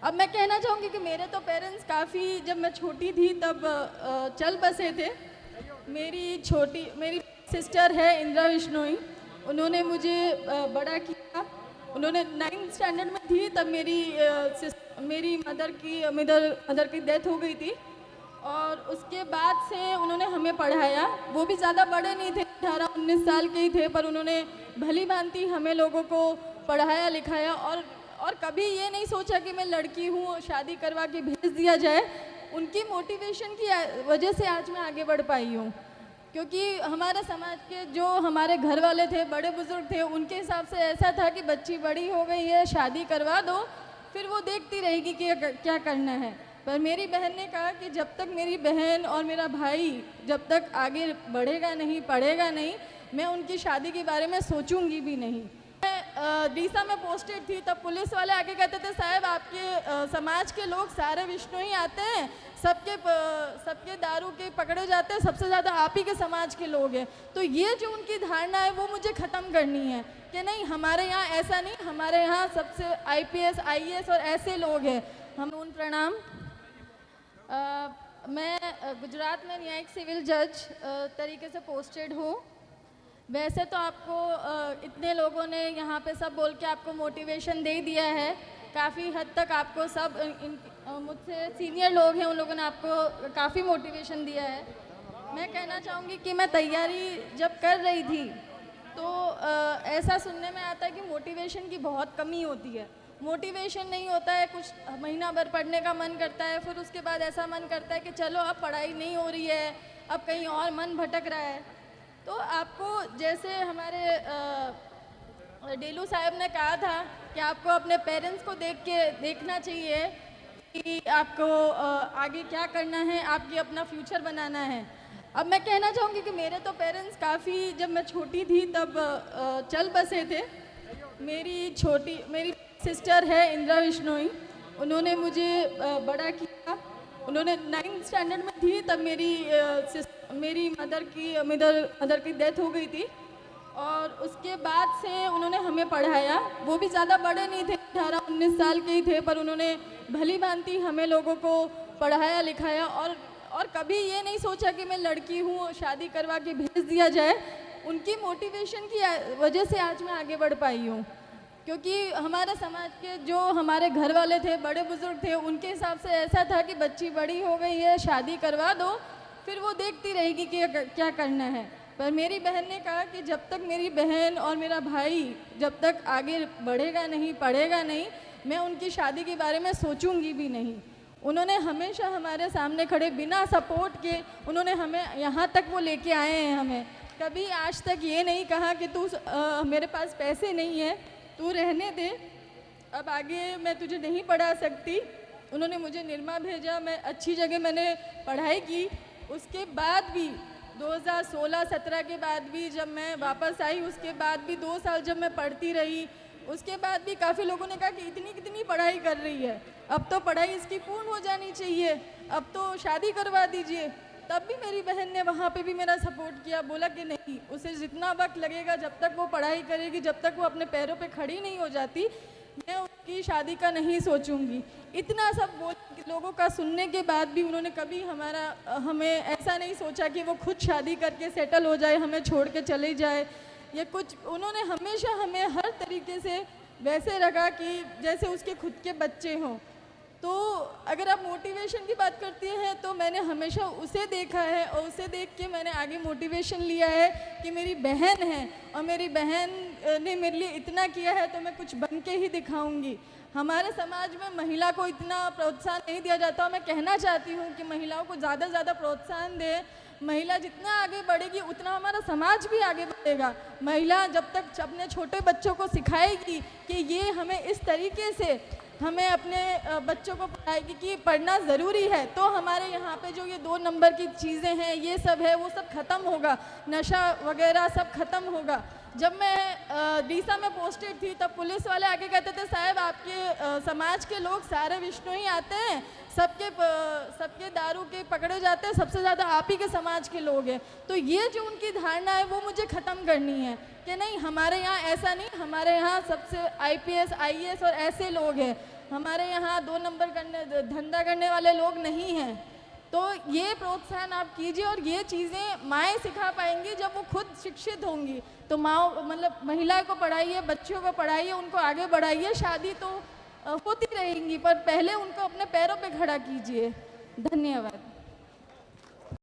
अब मैं कहना चाहूँगी कि मेरे तो पेरेंट्स काफ़ी, जब मैं छोटी थी तब चल बसे थे। मेरी सिस्टर है इंद्रा बिश्नोई, उन्होंने मुझे बड़ा किया। उन्होंने 9th स्टैंडर्ड में थी तब मेरी मदर की डेथ हो गई थी, और उसके बाद से उन्होंने हमें पढ़ाया। वो भी ज़्यादा बड़े नहीं थे, 18-19 साल के ही थे, पर उन्होंने भली भांति हमें लोगों को पढ़ाया लिखाया, और कभी ये नहीं सोचा कि मैं लड़की हूँ शादी करवा के भेज दिया जाए। उनकी मोटिवेशन की वजह से आज मैं आगे बढ़ पाई हूँ, क्योंकि हमारे समाज के जो हमारे घर वाले थे, बड़े बुजुर्ग थे, उनके हिसाब से ऐसा था कि बच्ची बड़ी हो गई है, शादी करवा दो, फिर वो देखती रहेगी कि क्या करना है। पर मेरी बहन ने कहा कि जब तक मेरी बहन और मेरा भाई जब तक आगे बढ़ेगा नहीं, पढ़ेगा नहीं, मैं उनकी शादी के बारे में सोचूंगी भी नहीं। मैं डीसा में पोस्टेड थी तब पुलिस वाले आके कहते थे, साहब आपके समाज के लोग सारे विष्णु ही आते हैं, सबके दारू के पकड़े जाते हैं, सबसे ज़्यादा आप ही के समाज के लोग हैं। तो ये जो उनकी धारणा है वो मुझे ख़त्म करनी है कि नहीं, हमारे यहाँ ऐसा नहीं, हमारे यहाँ सबसे IPS IAS और ऐसे लोग हैं। हम उन प्रणाम। मैं गुजरात में न्यायिक सिविल जज तरीके से पोस्टेड हूँ। वैसे तो आपको इतने लोगों ने यहाँ पे सब बोल के आपको मोटिवेशन दे दिया है, काफ़ी हद तक आपको सब मुझसे सीनियर लोग हैं, उन लोगों ने आपको काफ़ी मोटिवेशन दिया है। मैं कहना चाहूँगी कि मैं तैयारी जब कर रही थी तो ऐसा सुनने में आता है कि मोटिवेशन की बहुत कमी होती है। मोटिवेशन नहीं होता है, कुछ महीना भर पढ़ने का मन करता है, फिर उसके बाद ऐसा मन करता है कि चलो अब पढ़ाई नहीं हो रही है, अब कहीं और मन भटक रहा है। तो आपको जैसे हमारे डेलू साहब ने कहा था कि आपको अपने पेरेंट्स को देखना चाहिए कि आपको आगे क्या करना है, आपकी अपना फ्यूचर बनाना है। अब मैं कहना चाहूँगी कि मेरे तो पेरेंट्स काफ़ी, जब मैं छोटी थी तब चल बसे थे। मेरी सिस्टर है इंद्रा बिश्नोई, उन्होंने मुझे बड़ा किया। उन्होंने 9th स्टैंडर्ड में थी तब मेरी मदर की डेथ हो गई थी, और उसके बाद से उन्होंने हमें पढ़ाया। वो भी ज़्यादा बड़े नहीं थे, 18-19 साल के ही थे, पर उन्होंने भली भांति हमें लोगों को पढ़ाया लिखाया, और कभी ये नहीं सोचा कि मैं लड़की हूँ शादी करवा के भेज दिया जाए। उनकी मोटिवेशन की वजह से आज मैं आगे बढ़ पाई हूँ, क्योंकि हमारे समाज के जो हमारे घर वाले थे, बड़े बुजुर्ग थे, उनके हिसाब से ऐसा था कि बच्ची बड़ी हो गई है, शादी करवा दो, फिर वो देखती रहेगी कि क्या करना है। पर मेरी बहन ने कहा कि जब तक मेरी बहन और मेरा भाई जब तक आगे बढ़ेगा नहीं, पढ़ेगा नहीं, मैं उनकी शादी के बारे में सोचूंगी भी नहीं। उन्होंने हमेशा हमारे सामने खड़े बिना सपोर्ट के उन्होंने हमें यहाँ तक वो लेके आए हैं। हमें कभी आज तक ये नहीं कहा कि तू मेरे पास पैसे नहीं है, तू रहने दे, अब आगे मैं तुझे नहीं पढ़ा सकती। उन्होंने मुझे निरमा भेजा, मैं अच्छी जगह मैंने पढ़ाई की। उसके बाद भी 2016-17 के बाद भी जब मैं वापस आई, उसके बाद भी 2 साल जब मैं पढ़ती रही, उसके बाद भी काफ़ी लोगों ने कहा कि इतनी कितनी पढ़ाई कर रही है, अब तो पढ़ाई इसकी पूर्ण हो जानी चाहिए, अब तो शादी करवा दीजिए। तब भी मेरी बहन ने वहाँ पे भी मेरा सपोर्ट किया, बोला कि नहीं, उसे जितना वक्त लगेगा, जब तक वो पढ़ाई करेगी, जब तक वो अपने पैरों पे खड़ी नहीं हो जाती, मैं उनकी शादी का नहीं सोचूंगी। इतना सब लोगों का सुनने के बाद भी उन्होंने कभी हमें ऐसा नहीं सोचा कि वो खुद शादी करके सेटल हो जाए, हमें छोड़ के चले जाए या कुछ। उन्होंने हमेशा हमें हर तरीके से वैसे रखा कि जैसे उसके खुद के बच्चे हों। तो अगर आप मोटिवेशन की बात करती हैं तो मैंने हमेशा उसे देखा है, और उसे देख के मैंने आगे मोटिवेशन लिया है कि मेरी बहन है और मेरी बहन ने मेरे लिए इतना किया है तो मैं कुछ बन के ही दिखाऊंगी। हमारे समाज में महिला को इतना प्रोत्साहन नहीं दिया जाता, और मैं कहना चाहती हूँ कि महिलाओं को ज़्यादा से ज़्यादा प्रोत्साहन दें। महिला जितना आगे बढ़ेगी उतना हमारा समाज भी आगे बढ़ेगा। महिला जब तक अपने छोटे बच्चों को सिखाएगी कि ये हमें इस तरीके से हमें अपने बच्चों को पढ़ाएगी कि पढ़ना ज़रूरी है, तो हमारे यहाँ पे जो ये 2 नंबर की चीज़ें हैं, ये सब है, वो सब ख़त्म होगा, नशा वगैरह सब ख़त्म होगा। जब मैं डीसा में पोस्टेड थी तब पुलिस वाले आके कहते थे, साहब आपके समाज के लोग सारे विष्णु ही आते हैं, सबके दारू के पकड़े जाते हैं, सबसे ज़्यादा आप ही के समाज के लोग हैं। तो ये जो उनकी धारणा है वो मुझे ख़त्म करनी है कि नहीं, हमारे यहाँ ऐसा नहीं, हमारे यहाँ सबसे IPS IAS और ऐसे लोग हैं। हमारे यहाँ 2 नंबर करने धंधा करने वाले लोग नहीं हैं। तो ये प्रोत्साहन आप कीजिए और ये चीज़ें माएँ सिखा पाएंगी जब वो खुद शिक्षित होंगी। तो माँ मतलब महिला को पढ़ाइए, बच्चों को पढ़ाइए, उनको आगे बढ़ाइए। शादी तो होती रहेंगी पर पहले उनको अपने पैरों पे खड़ा कीजिए। धन्यवाद।